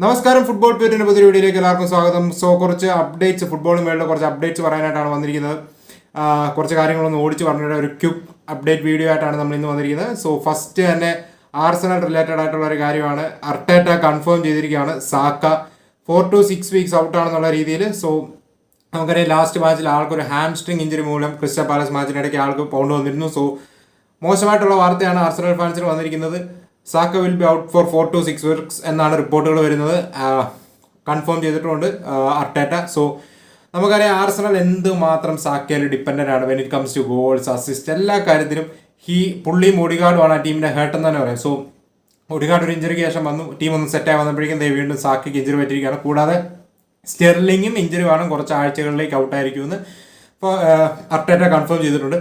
നമസ്കാരം, ഫുട്ബോൾ പേരിന്റെ പുതിയ വീഡിയോയിലേക്ക് എല്ലാവർക്കും സ്വാഗതം. കുറച്ച് അപ്ഡേറ്റ്സ്, ഫുട്ബോളിന് വേണ്ട കുറച്ച് അപ്ഡേറ്റ്സ് പറയാനായിട്ടാണ് വന്നിരിക്കുന്നത്. കുറച്ച് കാര്യങ്ങളൊന്ന് ഓടിച്ച് പറഞ്ഞിട്ട് ഒരു ക്വിക്ക് അപ്ഡേറ്റ് വീഡിയോ ആയിട്ടാണ് നമ്മൾ ഇന്ന് വന്നിരിക്കുന്നത്. ഫസ്റ്റ് തന്നെ ആർസണൽ റിലേറ്റഡ് ആയിട്ടുള്ള ഒരു കാര്യമാണ്. അർട്ടേറ്റ കൺഫേം ചെയ്തിരിക്കുകയാണ് സാക്ക 4 to 6 വീക്സ് ഔട്ടാണെന്നുള്ള രീതിയിൽ. നമുക്കറിയാം ലാസ്റ്റ് മാച്ചിൽ ആൾക്കൊരു ഹാംസ്ട്രിങ് ഇഞ്ചുറി മൂലം ക്രിസ്റ്റൽ പാലസ് മാച്ചിനിടയ്ക്ക് ആൾക്ക് പൗണ്ട് വന്നിരുന്നു. മോശമായിട്ടുള്ള വാർത്തയാണ് ആർസണൽ ഫാൻസിന് വന്നിരിക്കുന്നത്. Saka will be out for 4 to 6 weeks എന്നാണ് റിപ്പോർട്ടുകൾ വരുന്നത്. കൺഫേം ചെയ്തിട്ടുണ്ട് അർട്ടേറ്റ. നമുക്കറിയാം ആർസണൽ എന്തുമാത്രം സാക്കയിൽ ഡിപ്പെൻഡൻ്റ് ആണ് when it comes two goals, assist, എല്ലാ കാര്യത്തിലും. പുള്ളിയും ഒഡിഗാർഡുമാണ് ആ ടീമിൻ്റെ ഹേർട്ട് എന്ന് തന്നെ പറയാം. ഒഡിഗാർഡ് ഒരു ഇഞ്ചുറിക്ക് ശേഷം വന്നു, ടീം ഒന്ന് സെറ്റായി വന്നപ്പോഴേക്കും വീണ്ടും സാക്കയ്ക്ക് ഇഞ്ചുറി പറ്റിയിരിക്കുകയാണ്. കൂടാതെ സ്റ്റെർലിങ്ങും ഇഞ്ചുറി വേണം, കുറച്ച് ആഴ്ചകളിലേക്ക് ഔട്ടായിരിക്കുമെന്ന് അർട്ടേറ്റ കൺഫേം ചെയ്തിട്ടുണ്ട്.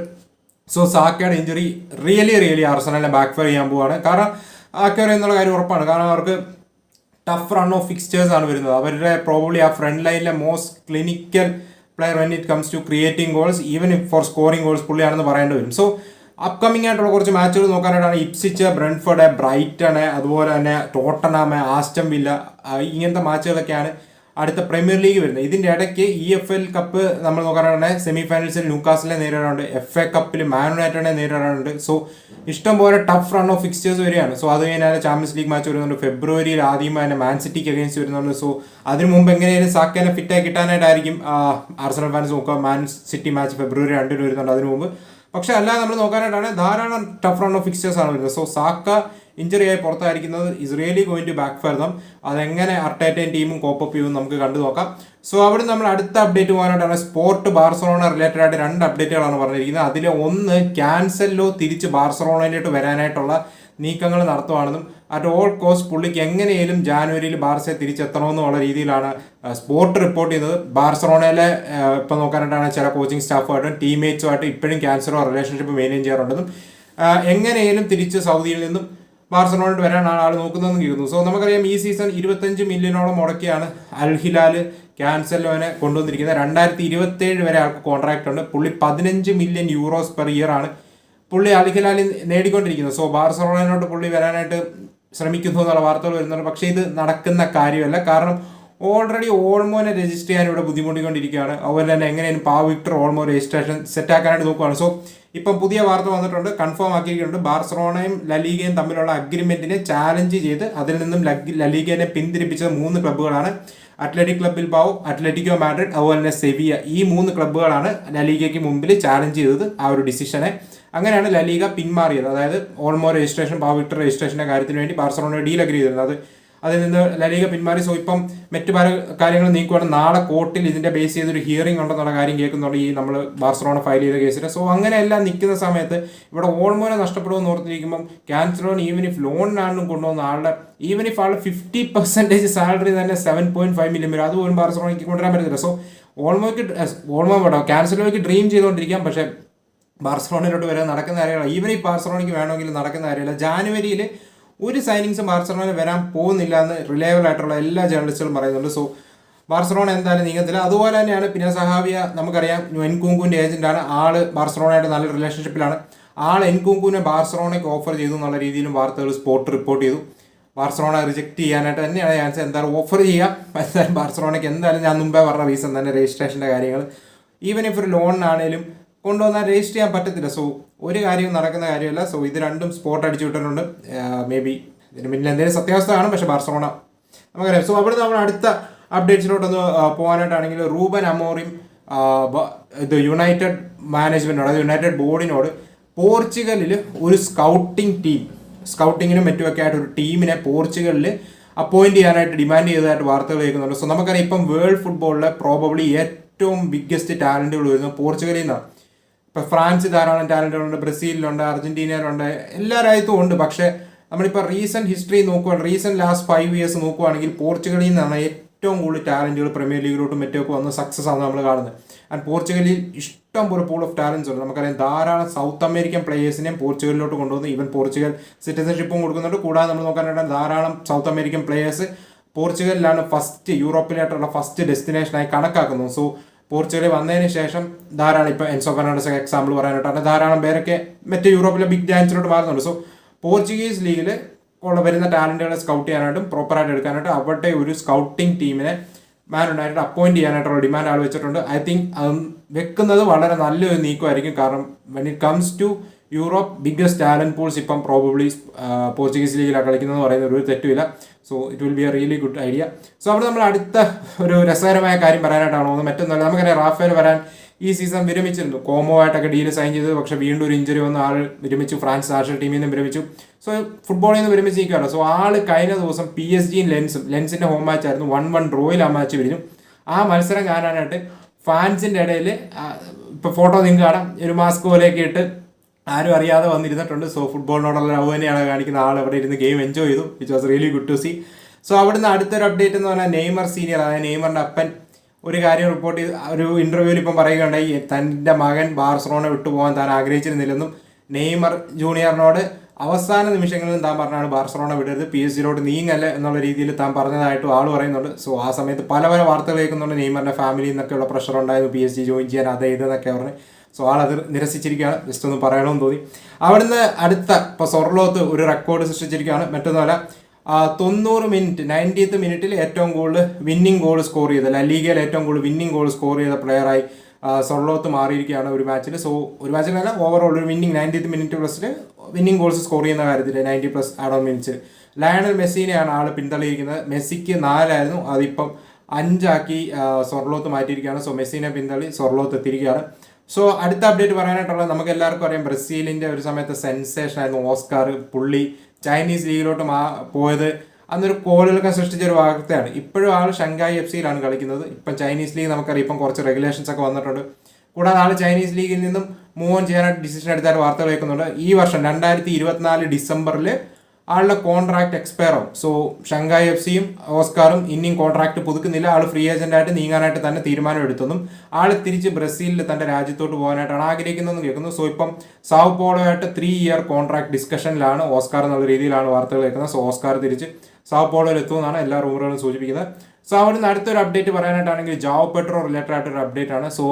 സാക്കയുടെ ഇഞ്ചുറി റിയലി ആർസണലിനെ ബാക്ക് ഫയർ ചെയ്യാൻ പോവുകയാണ്. കാരണം ആക്കോര എന്നുള്ള കാര്യം ഉറപ്പാണ്. കാരണം അവർക്ക് ടഫ് റൺ ഓഫ് ഫിക്സ്ചേഴ്സ് ആണ് വരുന്നത്. അവരുടെ പ്രോബബ്ലി ആ ഫ്രണ്ട് ലൈനിലെ most clinical player when it comes to creating goals, even for scoring goals പുള്ളിയാണെന്ന് പറയേണ്ടി വരും. അപ്കമിംഗ് ആയിട്ടുള്ള കുറച്ച് മാച്ചുകൾ നോക്കാനായിട്ടാണ് ഇപ്സിച്ച്, ബ്രെൻഫോർഡ്, ബ്രൈറ്റൺ, അതുപോലെ തന്നെ ടോട്ടനാം, ആസ്റ്റൺ വില്ല, ഇങ്ങനത്തെ മാച്ചുകളൊക്കെയാണ് അടുത്ത പ്രീമിയർ ലീഗ് വരുന്നത്. ഇതിൻ്റെ ഇടയ്ക്ക് EFL കപ്പ് നമ്മൾ നോക്കാനാണെങ്കിൽ സെമി ഫൈനൽസിൽ ന്യൂകാസിലെ നേരിടാറുണ്ട്, FA കപ്പിൽ മാൻ യുണൈറ്റഡിനെ നേരിടാറുണ്ട്. ഇഷ്ടംപോലെ ടഫ് റൺ ഓഫ് ഫിക്സ്റ്റേഴ്സ് വരികയാണ്. അത് കഴിഞ്ഞാൽ ചാമ്പ്യൻസ് ലീഗ് മാച്ച് വരുന്നുണ്ട്. ഫെബ്രുവരിയിൽ ആദ്യം തന്നെ മാൻ സിറ്റിക്ക് അഗേൻസ്റ്റ് വരുന്നുണ്ട്. അതിന് മുമ്പ് എങ്ങനെയായാലും സാക്കേനെ ഫിറ്റായി കിട്ടാനായിട്ടായിരിക്കും ആർസണൽ ഫാൻസ് നോക്കുക. മാൻ സിറ്റി മാച്ച് February 2 വരുന്നുണ്ട് അതിന് മുമ്പ്. പക്ഷെ അല്ലാതെ നമ്മൾ നോക്കാനായിട്ടാണ് ധാരാളം ടഫ് റൺ ഓഫ് ഫിക്സ്റ്റേഴ്സ് ആണ് വരുന്നത്. സാക്ക ഇഞ്ചുറി ആയി പുറത്തായിരിക്കുന്നത് is really going to backfire them. അതെങ്ങനെ അർട്ടേറ്റയും ടീമും കോപ്പ് അപ്പ് ചെയ്യുമെന്ന് നമുക്ക് കണ്ടു നോക്കാം. അവിടെ നമ്മൾ അടുത്ത അപ്ഡേറ്റ് പോകാനായിട്ടാണ് സ്പോർട്ട് ബാർസലോണ റിലേറ്റഡ് ആയിട്ട് 2 അപ്ഡേറ്റുകളാണ് പറഞ്ഞിരിക്കുന്നത്. അതിൽ ഒന്ന്, ക്യാൻസെല്ലോ തിരിച്ച് ബാർസലോണയിലോട്ട് വരാനായിട്ടുള്ള നീക്കങ്ങൾ നടത്തുവാണെന്നും അറ്റ് ഓൾ കോസ്റ്റ് പുള്ളിക്ക് എങ്ങനെയും ജാനുവരിയിൽ ബാർസയെ തിരിച്ചെത്തണമെന്നുള്ള രീതിയിലാണ് സ്പോർട്ട് റിപ്പോർട്ട് ചെയ്യുന്നത്. ബാർസലോണയിലെ ഇപ്പം നോക്കാനായിട്ടാണ് ചില കോച്ചിങ് സ്റ്റാഫുമായിട്ടും ടീംമേറ്റ്സുമായിട്ടും ഇപ്പോഴും ക്യാൻസലോ റിലേഷൻഷിപ്പ് മെയിൻറ്റെയിൻ ചെയ്യാറുണ്ടെന്നും എങ്ങനെയും തിരിച്ച് സൗദിയിൽ നിന്നും ബാർസലോണയിൽ വരാനാണ് ആൾ നോക്കുന്നതെന്ന് കേൾക്കുന്നു. നമുക്കറിയാം ഈ സീസൺ 25 മില്യണോളം മുടക്കിയാണ് അൽ ഹിലാൽ ക്യാൻസലോനെ കൊണ്ടുവന്നിരിക്കുന്നത്. 2027 വരെ ആൾക്ക് കോൺട്രാക്ട് ഉണ്ട്. പുള്ളി 15 മില്യൺ യൂറോസ് പെർ ഇയർ ആണ് പുള്ളി അൽ ഹിലാലിൽ നേടിക്കൊണ്ടിരിക്കുന്നത്. ബാർസലോണയിലോട്ട് പുള്ളി വരാനായിട്ട് ശ്രമിക്കുന്നു എന്നുള്ള വാർത്തകൾ വരുന്നുണ്ട്. പക്ഷേ ഇത് നടക്കുന്ന കാര്യമല്ല. കാരണം ഓൾറെഡി ഓൾമോനെ രജിസ്റ്റർ ചെയ്യാൻ ഇവിടെ ബുദ്ധിമുട്ടിക്കൊണ്ടിരിക്കുകയാണ്. അതുപോലെ തന്നെ എങ്ങനെയും വിക്ടർ ഓൾമോ രജിസ്ട്രേഷൻ സെറ്റാക്കാനായിട്ട് നോക്കുകയാണ്. ഇപ്പം പുതിയ വാർത്ത വന്നിട്ടുണ്ട്, കൺഫേം ആക്കിയിട്ടുണ്ട്. ബാർസലോണയും ലലീഗയും തമ്മിലുള്ള അഗ്രിമെന്റിനെ ചാലഞ്ച് ചെയ്ത് അതിൽ നിന്നും ലലീഗയെ പിന്തിരിപ്പിച്ചത് 3 ക്ലബ്ബുകളാണ്. Athletic Club Bilbao, Atletico Madrid, അതുപോലെ തന്നെ സെവിയ. ഈ 3 ക്ലബ്ബുകളാണ് ലലീഗയ്ക്ക് മുമ്പിൽ ചാലഞ്ച് ചെയ്തത് ആ ഒരു ഡിസിഷനെ. അങ്ങനെയാണ് ലലീഗ പിന്മാറിയത്. അതായത് ഓൾമോ രജിസ്ട്രേഷൻ, വിക്ടർ രജിസ്ട്രേഷൻ്റെ കാര്യത്തിന് വേണ്ടി ബാർസലോണ ഡീൽ അഗ്രി ചെയ്തിരുന്നത്. അതിൽ നിന്ന് ലലീഗ പിന്മാറി. ഇപ്പം മറ്റു പല കാര്യങ്ങൾ നീക്കുവാണ്. നാളെ കോർട്ടിൽ ഇതിന്റെ ബേസ് ചെയ്തൊരു ഹിയറിംഗ് ഉണ്ടെന്നുള്ള കാര്യം കേൾക്കുന്നുണ്ട് ഈ നമ്മൾ ബാർസലോണ ഫയൽ ചെയ്ത കേസിൽ. അങ്ങനെയെല്ലാം നിൽക്കുന്ന സമയത്ത് ഇവിടെ ഓൾമോനെ നഷ്ടപ്പെടുമെന്ന് ഓർത്തിരിക്കുമ്പം ക്യാൻസലോൺ ഈവൻ ഇഫ് ലോണിനാണെന്നും കൊണ്ടുവന്ന ആളുടെ ഈവൻ ഇഫ് ആൾ 50% സാലറി തന്നെ 7.5 മില്യൺ വരും, അതുപോലും ബാർസലോണയ്ക്ക് കൊണ്ടുവരാൻ പറ്റത്തില്ല. ഓൾമോ വേണ്ടോ ക്യാൻസലോയ്ക്ക് ഡ്രീം ചെയ്തുകൊണ്ടിരിക്കാം. പക്ഷേ ബാർസലോണയിലോട്ട് വരാൻ നടക്കുന്ന കാര്യങ്ങളല്ല. ഈവൻ ഈ ബാർസലോണയ്ക്ക് വേണമെങ്കിൽ നടക്കുന്ന കാര്യമല്ല. ജാനുവരിയിൽ ഒരു സൈനിങ്സും ബാർസലോണ വരാൻ പോകുന്നില്ല എന്ന് റിലയബിൾ ആയിട്ടുള്ള എല്ലാ ജേർണലിസ്റ്റുകളും പറയുന്നുണ്ട്. ബാർസലോണ എന്തായാലും നീങ്ങത്തില്ല. അതുപോലെ തന്നെയാണ് പിന്നെ സഹാവിയ, നമുക്കറിയാം എൻകൂങ്കുവിൻ്റെ ഏജന്റാണ്. ആള് ബാർസലോണയായിട്ട് നല്ല റിലേഷൻഷിപ്പിലാണ്. എൻകൂങ്കുവിനെ ബാർസലോണയ്ക്ക് ഓഫർ ചെയ്തു എന്നുള്ള രീതിയിലും വാർത്തകൾ സ്പോർട്ട് റിപ്പോർട്ട് ചെയ്തു. ബാർസലോണ റിജക്ട് ചെയ്യാനായിട്ട് തന്നെയാണ് ചാൻസ്. എന്തായാലും ഓഫർ ചെയ്യാം. എന്തായാലും ബാർസലോണയ്ക്ക് എന്തായാലും ഞാൻ മുമ്പേ പറഞ്ഞ റീസൺ തന്നെ രജിസ്ട്രേഷൻ്റെ കാര്യങ്ങൾ. ഈവൻ ഇഫ് ഒരു ലോണിനാണേലും കൊണ്ടുവന്നാൽ രജിസ്റ്റർ ചെയ്യാൻ പറ്റത്തില്ല. ഒരു കാര്യവും നടക്കുന്ന കാര്യമല്ല. ഇത് രണ്ടും സ്പോട്ട് അടിച്ചു വിട്ടിട്ടുണ്ട്. മേ ബി ഇതിന് മുന്നിൽ എന്തെങ്കിലും സത്യാവസ്ഥ കാണും. പക്ഷേ ബാർസലോണ നമുക്കറിയാം. അവിടെ നമ്മൾ അടുത്ത അപ്ഡേറ്റ്സിലോട്ടൊന്ന് പോകാനായിട്ടാണെങ്കിൽ റൂബൻ അമോറിം ഇത് യുണൈറ്റഡ് മാനേജ്മെൻറ്റിനോട്, അതായത് യുണൈറ്റഡ് ബോർഡിനോട് പോർച്ചുഗലിൽ ഒരു സ്കൗട്ടിങ്ങിനും മറ്റുമൊക്കെ ആയിട്ട് ഒരു ടീമിനെ പോർച്ചുഗലിൽ അപ്പോയിന്റ് ചെയ്യാനായിട്ട് ഡിമാൻഡ് ചെയ്തതായിട്ട് വാർത്തകൾ കേൾക്കുന്നുണ്ട്. നമുക്കറിയാം ഇപ്പം വേൾഡ് ഫുട്ബോളിലെ പ്രോബബ്ലി ഏറ്റവും ബിഗ്ഗസ്റ്റ് ടാലൻറ്റുകൾ വരുന്നത് പോർച്ചുഗലിൽ നിന്നാണ്. ഇപ്പോൾ ഫ്രാൻസ് ധാരാളം ടാലൻറ്റുകളുണ്ട്, ബ്രസീലിലുണ്ട്, അർജന്റീനയിലുണ്ട്, എല്ലാ രാജ്യത്തും ഉണ്ട്. പക്ഷേ നമ്മളിപ്പോൾ റീസെൻറ്റ് ഹിസ്റ്ററി നോക്കുകയാണെങ്കിൽ, റീസെൻറ്റ് ലാസ്റ്റ് 5 ഇയേഴ്സ് നോക്കുകയാണെങ്കിൽ പോർച്ചുഗലിൽ നിന്നാണ് ഏറ്റവും കൂടുതൽ ടാലൻറ്റുകൾ പ്രീമിയർ ലീഗിലോട്ടും മറ്റൊക്കെ വന്ന് സക്സസ് ആണ് നമ്മൾ കാണുന്നത്. ആൻഡ് പോർച്ചുഗലിൽ ഇഷ്ടം പോലെ പൂൾ ഓഫ് ടാലൻസ് ഉണ്ട്. നമുക്കറിയാം ധാരാളം സൗത്ത് അമേരിക്കൻ പ്ലേയേഴ്സിനെയും പോർച്ചുഗലിലോട്ട് കൊണ്ടുവന്ന് ഈവൻ പോർച്ചുഗൽ സിറ്റിസൺഷിപ്പും കൊടുക്കുന്നുണ്ട്. കൂടാതെ നമ്മൾ നോക്കാനായിട്ട് ധാരാളം സൗത്ത് അമേരിക്കൻ പ്ലേയേഴ്സ് പോർച്ചുഗലിലാണ് യൂറോപ്പിലായിട്ടുള്ള ഫസ്റ്റ് ഡെസ്റ്റിനേഷനായി കണക്കാക്കുന്നത്. പോർച്ചുഗലിൽ വന്നതിന് ശേഷം ധാരാളം ഇപ്പോൾ എൻസോ ഫെർണാണ്ടസ് എക്സാമ്പിൾ പറയാനായിട്ടാണ് ധാരാളം പേരൊക്കെ മറ്റ് യൂറോപ്പിലെ ബിഗ് ജയൻസിലോട്ട് മാറുന്നുണ്ട്. പോർച്ചുഗീസ് ലീഗിൽ വരുന്ന ടാലൻറ്റുകളെ സ്കൗട്ട് ചെയ്യാനായിട്ടും പ്രോപ്പറായിട്ട് എടുക്കാനായിട്ടും അവരുടെ ഒരു സ്കൗട്ടിംഗ് ടീമിനെ മാൻ യുണൈറ്റഡ് അപ്പോയിന്റ് ചെയ്യാനായിട്ടുള്ള ഡിമാൻഡ് ആൾ വെച്ചിട്ടുണ്ട്. ഐ തിങ്ക് വെക്കുന്നത് വളരെ നല്ലൊരു നീക്കമായിരിക്കും. കാരണം when it comes to Europe biggest talent pools ഇപ്പം പ്രോബബ്ലി പോർച്ചുഗീസ് ലീഗിലാണ് കളിക്കുന്നതെന്ന് പറയുന്ന ഒരു തെറ്റുമില്ല. So it will be a really good idea. So അവിടെ നമ്മൾ അടുത്ത ഒരു രസകരമായ കാര്യം പറയാനായിട്ടാണ് പോകുന്നത്. മറ്റൊന്നല്ല, നമുക്കറിയാം റാഫേൽ വരാൻ ഈ സീസൺ വിരമിച്ചിരുന്നു. കോമോ ആയിട്ടൊക്കെ ഡീൽ സൈൻ ചെയ്തു. പക്ഷേ വീണ്ടും ഒരു ഇഞ്ചുറി വന്ന ആൾ വിരമിച്ചു. ഫ്രാൻസ് നാഷണൽ ടീമിൽ നിന്നും വിരമിച്ചു. സോ ഫുട്ബോളിൽ നിന്ന് വിരമിച്ചിരിക്കുകയാണ്. സോ ആൾ കഴിഞ്ഞ ദിവസം PSG ലെൻസിന്റെ ഹോം മാച്ച് ആയിരുന്നു. 1-1 ഡ്രോയിൽ ആ മാച്ച് വിരിഞ്ഞു. ആ മത്സരം കാണാനായിട്ട് ഫാൻസിന്റെ ഇടയിൽ ഇപ്പൊ ഫോട്ടോ നിങ്ങൾക്ക് കാണാം, ഒരു മാസ്ക് പോലെയൊക്കെ ഇട്ട് ആരും അറിയാതെ വന്നിരുന്നിട്ടുണ്ട്. സോ ഫുട്ബോളിനോടുള്ള ലവ് തന്നെയാണ് കാണിക്കുന്ന ആൾ അവിടെ ഇരുന്ന് ഗെയിം എൻജോയ് ചെയ്തു. Which was really good to see. So അവിടുന്ന് അടുത്തൊരു അപ്ഡേറ്റ് എന്ന് പറഞ്ഞാൽ നെയ്മർ സീനിയർ, അതായത് നെയ്മറിന്റെ അപ്പൻ ഒരു കാര്യം റിപ്പോർട്ട് ചെയ്ത് ഒരു ഇന്റർവ്യൂവിൽ ഇപ്പം പറയുകയുണ്ടായി, തൻ്റെ മകൻ ബാർസലോണ വിട്ടുപോകാൻ താൻ ആഗ്രഹിച്ചിരുന്നില്ലെന്നും നെയ്മർ ജൂനിയറിനോട് അവസാന നിമിഷങ്ങളിൽ താൻ പറഞ്ഞാണ് ബാർസലോണ വിടരുത്, PSG നീങ്ങല്ല എന്നുള്ള രീതിയിൽ താൻ പറഞ്ഞതായിട്ടും ആൾ പറയുന്നുണ്ട്. സോ ആ സമയത്ത് പല വാർത്തകൾ കേൾക്കുന്നുണ്ട്. നെയ്മറിന്റെ ഫാമിലിയിൽ നിന്നൊക്കെയുള്ള പ്രഷർ ഉണ്ടായിരുന്നു PSG ജോയിൻ ചെയ്യാൻ, അത് ഇതെന്നൊക്കെ പറഞ്ഞ്. സോ ആളത് നിരസിച്ചിരിക്കുകയാണ്. ജസ്റ്റ് ഒന്ന് പറയണമെന്ന് തോന്നി. അവിടുന്ന് അടുത്ത ഇപ്പോൾ സൊർലോത്ത് ഒരു റെക്കോർഡ് സൃഷ്ടിച്ചിരിക്കുകയാണ്. മറ്റൊന്നുമല്ല, 90th മിനിറ്റിൽ ഏറ്റവും കൂടുതൽ വിന്നിംഗ് ഗോൾ സ്കോർ ചെയ്ത, ലീഗയിൽ ഏറ്റവും കൂടുതൽ വിന്നിംഗ് ഗോൾ സ്കോർ ചെയ്ത പ്ലെയറായി സൊർലോത്ത് മാറിയിരിക്കുകയാണ് ഒരു മാച്ചിൽ. സോ ഒരു മാച്ചിലല്ല, ഓവറോൾ ഒരു വിന്നിംഗ് 90th മിനിറ്റ് പ്ലസിൽ വിന്നിംഗ് ഗോൾസ് സ്കോർ ചെയ്യുന്ന കാര്യത്തിൽ 90+ ആഡ് ഓൺ മിനിറ്റ്സ് ലയണൽ മെസ്സിനെയാണ് ആൾ പിന്തള്ളിയിരിക്കുന്നത്. മെസ്സിക്ക് 4 അതിപ്പം 5 സൊർലോത്ത് മാറ്റിയിരിക്കുകയാണ്. സോ മെസ്സിനെ പിന്തള്ളി സൊർലോത്ത് എത്തിയിരിക്കുകയാണ്. സോ അടുത്ത അപ്ഡേറ്റ് പറയാനായിട്ടുള്ളത്, നമുക്ക് എല്ലാവർക്കും അറിയാം ബ്രസീലിന്റെ ഒരു സമയത്ത് സെൻസേഷൻ ആയിരുന്നു ഓസ്കാർ. പുള്ളി ചൈനീസ് ലീഗിലോട്ട് പോയത് അന്നൊരു കോളുകളൊക്കെ സൃഷ്ടിച്ചൊരു വാർത്തയാണ്. ഇപ്പോഴും ആൾ ഷങ്കായ് FC കളിക്കുന്നത്. ഇപ്പം ചൈനീസ് ലീഗ് നമുക്കറിയാം, ഇപ്പം കുറച്ച് റെഗുലേഷൻസ് ഒക്കെ വന്നിട്ടുണ്ട്. കൂടാതെ ആൾ ചൈനീസ് ലീഗിൽ നിന്നും മൂവ് ഓൺ ചെയ്യാനായിട്ട് ഡിസിഷൻ എടുത്താൽ വാർത്തകൾ കേൾക്കുന്നുണ്ട്. ഈ വർഷം 2024 ഡിസംബറിൽ ആളുടെ കോൺട്രാക്ട് എക്സ്പയർ ആവും. സോ ഷങ്കായ് FCയും ഓസ്കാറും ഇനിയും കോൺട്രാക്ട് പുതുക്കുന്നില്ല. ആൾ ഫ്രീ ഏജന്റായിട്ട് നീങ്ങാനായിട്ട് തന്നെ തീരുമാനം എടുത്തെന്നും ആൾ തിരിച്ച് ബ്രസീലിൽ തന്റെ രാജ്യത്തോട്ട് പോകാനായിട്ടാണ് ആഗ്രഹിക്കുന്നതെന്ന് കേൾക്കുന്നു. സോ ഇപ്പം സാവോ പോളോയായിട്ട് 3 ഇയർ കോൺട്രാക്ട് ഡിസ്കഷനിലാണ് ഓസ്കാർ എന്നുള്ള രീതിയിലാണ് വാർത്തകൾ കേൾക്കുന്നത്. സോ ഓസ്കാർ തിരിച്ച് സാവോ പോളോയിൽ എത്തുമെന്നാണ് എല്ലാ റൂമറുകളും സൂചിപ്പിക്കുന്നത്. സോ അവിടുന്ന് അടുത്തൊരു അപ്ഡേറ്റ് പറയാനായിട്ടാണെങ്കിൽ ജാവോ പെഡ്രോ റിലേറ്റഡ് ആയിട്ടൊരു അപ്ഡേറ്റ് ആണ്. സോ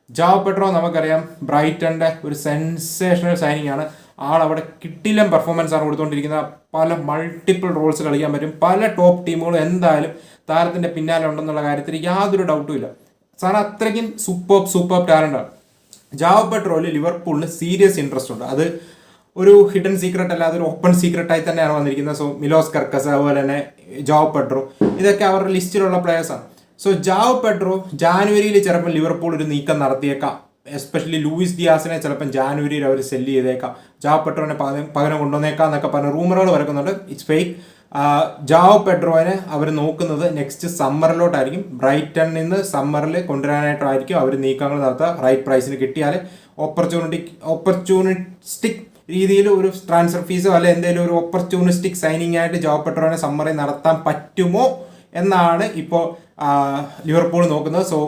ജാവോ പെഡ്രോ നമുക്കറിയാം ബ്രൈറ്റന്റെ ഒരു സെൻസേഷണൽ സൈനിങ് ആണ്. ആൾ അവിടെ കിട്ടിലും പെർഫോമൻസ് ആണ് കൊടുത്തുകൊണ്ടിരിക്കുന്നത്. പല മൾട്ടിപ്പിൾ റോൾസ് കളിക്കാൻ പറ്റും. പല ടോപ്പ് ടീമുകളും എന്തായാലും താരത്തിന്റെ പിന്നാലെ ഉണ്ടെന്നുള്ള കാര്യത്തിൽ യാതൊരു ഡൗട്ടും ഇല്ല. സാധനം അത്രയ്ക്കും സൂപ്പർ ടാലന്റാണ്. ജാവോ പെഡ്രോയിൽ ലിവർപൂളിന് സീരിയസ് ഇൻട്രസ്റ്റ് ഉണ്ട്. അത് ഒരു ഹിഡൻ സീക്രട്ട് അല്ല, അതൊരു ഓപ്പൺ സീക്രട്ടായി തന്നെയാണ് വന്നിരിക്കുന്നത്. സോ മിലോസ് കർക്കസ്, അതുപോലെ തന്നെ ജാവോ പെഡ്രോ, ഇതൊക്കെ അവരുടെ ലിസ്റ്റിലുള്ള പ്ലേയേഴ്സാണ്. സോ ജാവോ പെഡ്രോ ജാനുവരിയിൽ ചിലപ്പോൾ ലിവർപൂൾ ഒരു നീക്കം നടത്തിയേക്കാം. എസ്പെഷ്യലി ലൂയിസ് ഡിയാസിനെ ചിലപ്പം ജാനുവരിയിൽ അവർ സെല്ല് ചെയ്തേക്കാം. ജാവോ പെഡ്രോനെ പകരം കൊണ്ടുവന്നേക്കാം എന്നൊക്കെ പറഞ്ഞ റൂമറുകൾ വരുന്നുണ്ട്. It's fake. ജാവോ പെഡ്രോനെ അവർ നോക്കുന്നത് നെക്സ്റ്റ് സമ്മറിലോട്ടായിരിക്കും. ബ്രൈറ്റണിൽ നിന്ന് സമ്മറിൽ കൊണ്ടുവരാനായിട്ടായിരിക്കും അവർ നീക്കങ്ങൾ നടത്തുക. റൈറ്റ് പ്രൈസിന് കിട്ടിയാൽ ഓപ്പർച്യൂണിസ്റ്റിക് രീതിയിൽ ഒരു ട്രാൻസ്ഫർ ഫീസോ അല്ലെ എന്തെങ്കിലും ഒരു ഓപ്പർച്യൂണിസ്റ്റിക് സൈനിങ് ആയിട്ട് ജാവോ പെഡ്രോനെ സമ്മറിൽ നടത്താൻ പറ്റുമോ എന്നാണ് ഇപ്പോൾ ലിവർപൂൾ നോക്കുന്നത്. സോ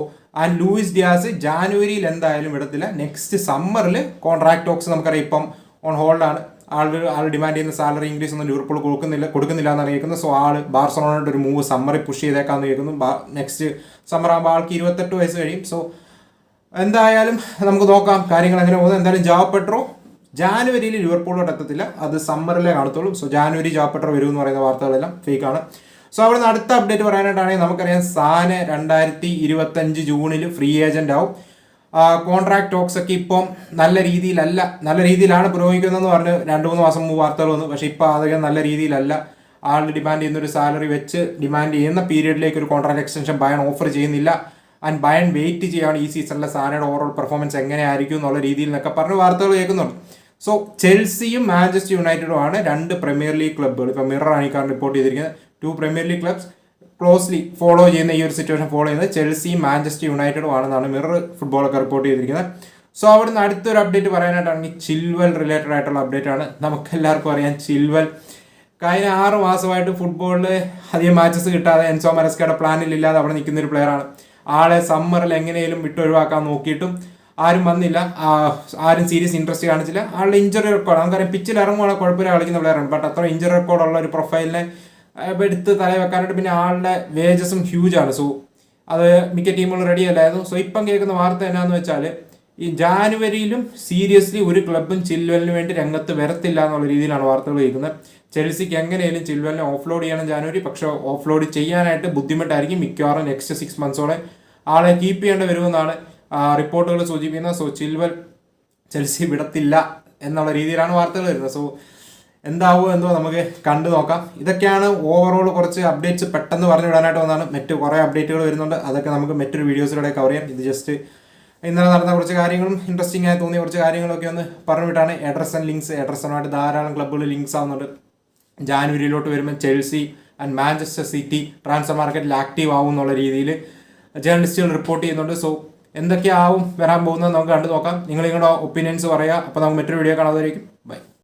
ആൻഡ് ലൂയിസ് ഡിയാസ് ജാനുവരിയിൽ എന്തായാലും വിടത്തില്ല. നെക്സ്റ്റ് സമ്മറിൽ കോൺട്രാക്ട് ടോക്സ് നമുക്കറിയാം ഇപ്പം ഓൺ ഹോൾഡാണ്. ആൾ ഡിമാൻഡ് ചെയ്യുന്ന സാലറി ഇൻക്രീസ് ഒന്നും ലിവർപൂൾ കൊടുക്കുന്നില്ല എന്ന് അറിയിക്കുന്നു. സോ ആൾ ബാർസലോണയുടെ ഒരു മൂവ് സമ്മറിൽ പുഷ് ചെയ്തേക്കാന്ന് കേൾക്കുന്നു. നെക്സ്റ്റ് സമ്മർ ആകുമ്പോൾ ആൾക്ക് 28 വയസ്സ് കഴിയും. സോ എന്തായാലും നമുക്ക് നോക്കാം കാര്യങ്ങൾ എങ്ങനെ പോകുന്നത്. എന്തായാലും ജാവോ പെഡ്രോ ജാനുവരിയിൽ ലിവർപൂളിലോട്ട് എത്തത്തില്ല, അത് സമ്മറിലേ കാണത്തുള്ളൂ. സോ ജാനുവരി ജാവോ പെഡ്രോ വരുമെന്ന് പറയുന്ന വാർത്തകളെല്ലാം ഫേക്കാണ്. സോ അവിടെ നിന്ന് അടുത്ത അപ്ഡേറ്റ് പറയാനായിട്ടാണെങ്കിൽ നമുക്കറിയാം സാനെ 2025 ജൂണിൽ ഫ്രീ ഏജന്റ് ആവും. കോൺട്രാക്ട് ടോക്സ് ഒക്കെ ഇപ്പം നല്ല രീതിയിലാണ് പുരോഗമിക്കുന്നതെന്ന് പറഞ്ഞ് 2-3 മാസം മുമ്പ് വാർത്തകൾ വന്നു. പക്ഷേ ഇപ്പോൾ അധികം നല്ല രീതിയിലല്ല. ആൾ ഡിമാൻഡ് ചെയ്യുന്ന ഒരു സാലറി വെച്ച് ഡിമാൻഡ് ചെയ്യുന്ന പീരീഡിലേക്ക് ഒരു കോൺട്രാക്ട് എക്സ്റ്റൻഷൻ ബയൺ ഓഫർ ചെയ്യുന്നില്ല. ആൻഡ് ബയൺ വെയിറ്റ് ചെയ്യുകയാണ് ഈ സീസണിലെ സാനയുടെ ഓവറോൾ പെർഫോമൻസ് എങ്ങനെയായിരിക്കും എന്നുള്ള രീതിയിൽ എന്നൊക്കെ പറഞ്ഞ് വാർത്തകൾ കേൾക്കുന്നുണ്ട്. സോ ചെൽസിയും മാഞ്ചസ്റ്റർ യുണൈറ്റഡും ആണ് 2 പ്രീമിയർ ലീഗ് ക്ലബ്ബുകൾ. ഇപ്പോൾ മിറർ ആണ് ഈ കാര്യം റിപ്പോർട്ട് ചെയ്തിരിക്കുന്നത്. 2 premier league clubs closely follow ചെയ്യുന്ന ഈ ഒരു സിറ്റുവേഷൻ ഫോളോ ചെയ്യുന്നത് ചെൽസിയും മാഞ്ചസ്റ്റർ യുണൈറ്റഡും ആണെന്നാണ് മിറർ ഫുട്ബോളൊക്കെ റിപ്പോർട്ട് ചെയ്തിരിക്കുന്നത്. സോ അവിടുന്ന് അടുത്തൊരു അപ്ഡേറ്റ് പറയാനായിട്ടാണെങ്കിൽ ചിൽവെൽ റിലേറ്റഡ് ആയിട്ടുള്ള അപ്ഡേറ്റ് ആണ്. നമുക്ക് എല്ലാവർക്കും അറിയാം ചിൽവെൽ കഴിഞ്ഞ 6 മാസമായിട്ട് ഫുട്ബോളിൽ അധികം മാച്ചസ് കിട്ടാതെ എൻസോ മരസ്കയുടെ പ്ലാനിലില്ലാതെ അവിടെ നിൽക്കുന്ന ഒരു പ്ലെയറാണ്. ആളെ സമ്മറിൽ എങ്ങനെയും വിട്ടൊഴിവാക്കാൻ നോക്കിയിട്ടും ആരും വന്നില്ല, ആരും സീരിയസ് ഇൻട്രസ്റ്റ് കാണിച്ചില്ല. ആളുടെ ഇഞ്ചറി റെക്കോർഡ് നമുക്കറിയാം, പിച്ചിൽ ഇറങ്ങുവാണെങ്കിൽ കുഴപ്പമില്ല കളിക്കുന്ന പ്ലെയറാണ്. ബട്ട് അത്ര ഇഞ്ചറി റെക്കോർഡുള്ള ഒരു പ്രൊഫൈലിനെ എടുത്ത് തലയിൽ വെക്കാനായിട്ട് പിന്നെ ആളുടെ വേജസും ഹ്യൂജ് ആണ്. സോ അത് മിക്ക ടീമുകളും റെഡി അല്ലായിരുന്നു. സോ ഇപ്പം കേൾക്കുന്ന വാർത്ത എന്നാന്ന് വെച്ചാൽ ഈ ജാനുവരിയിലും സീരിയസ്ലി ഒരു ക്ലബും ചിൽവെലിന് വേണ്ടി രംഗത്ത് വരത്തില്ല എന്നുള്ള രീതിയിലാണ് വാർത്തകൾ കേൾക്കുന്നത്. ചെൽസിക്ക് എങ്ങനെയാലും ചിൽവലിനെ ഓഫ്ലോഡ് ചെയ്യണം ജാനുവരി. പക്ഷേ ഓഫ്ലോഡ് ചെയ്യാനായിട്ട് ബുദ്ധിമുട്ടായിരിക്കും. മിക്കവാറും നെക്സ്റ്റ് 6 മന്ത്സോടെ ആളെ കീപ്പ് ചെയ്യേണ്ടി വരുമെന്നാണ് റിപ്പോർട്ടുകൾ സൂചിപ്പിക്കുന്നത്. സോ ചിൽവൽ ചെൽസി വിടത്തില്ല എന്നുള്ള രീതിയിലാണ് വാർത്തകൾ വരുന്നത്. സോ എന്താവുമോ എന്തോ നമുക്ക് കണ്ടു നോക്കാം. ഇതൊക്കെയാണ് ഓവറോൾ കുറച്ച് അപ്ഡേറ്റ്സ് പെട്ടെന്ന് പറഞ്ഞു വിടാനായിട്ട് വന്നതാണ്. മറ്റു കുറേ അപ്ഡേറ്റുകൾ വരുന്നുണ്ട്. അതൊക്കെ നമുക്ക് മറ്റൊരു വീഡിയോസിലൂടെ കവർ ചെയ്യാം. ഇത് ജസ്റ്റ് ഇന്നലെ നടന്ന കുറച്ച് കാര്യങ്ങളും ഇൻട്രസ്റ്റിംഗ് ആയി തോന്നിയ കുറച്ച് കാര്യങ്ങളൊക്കെ ഒന്ന് പറഞ്ഞു വിട്ടാണ്. എഡർസണുമായിട്ട് ധാരാളം ക്ലബ്ബുകൾ ലിങ്ക്സ് ആവുന്നുണ്ട്. ജാനുവരിയിലോട്ട് വരുമ്പോൾ Chelsea and Manchester city transfer മാർക്കറ്റിൽ ആക്റ്റീവ് ആവും എന്നുള്ള രീതിയിൽ ജേർണലിസ്റ്റുകൾ റിപ്പോർട്ട് ചെയ്യുന്നുണ്ട്. സോ എന്തൊക്കെയാവും വരാൻ പോകുന്നത് നമുക്ക് കണ്ടു നോക്കാം. നിങ്ങൾ നിങ്ങളുടെ ഒപ്പീനിയൻസ് പറയുക. അപ്പോൾ നമുക്ക് മറ്റൊരു വീഡിയോ കാണാതായിരിക്കും. ബൈ.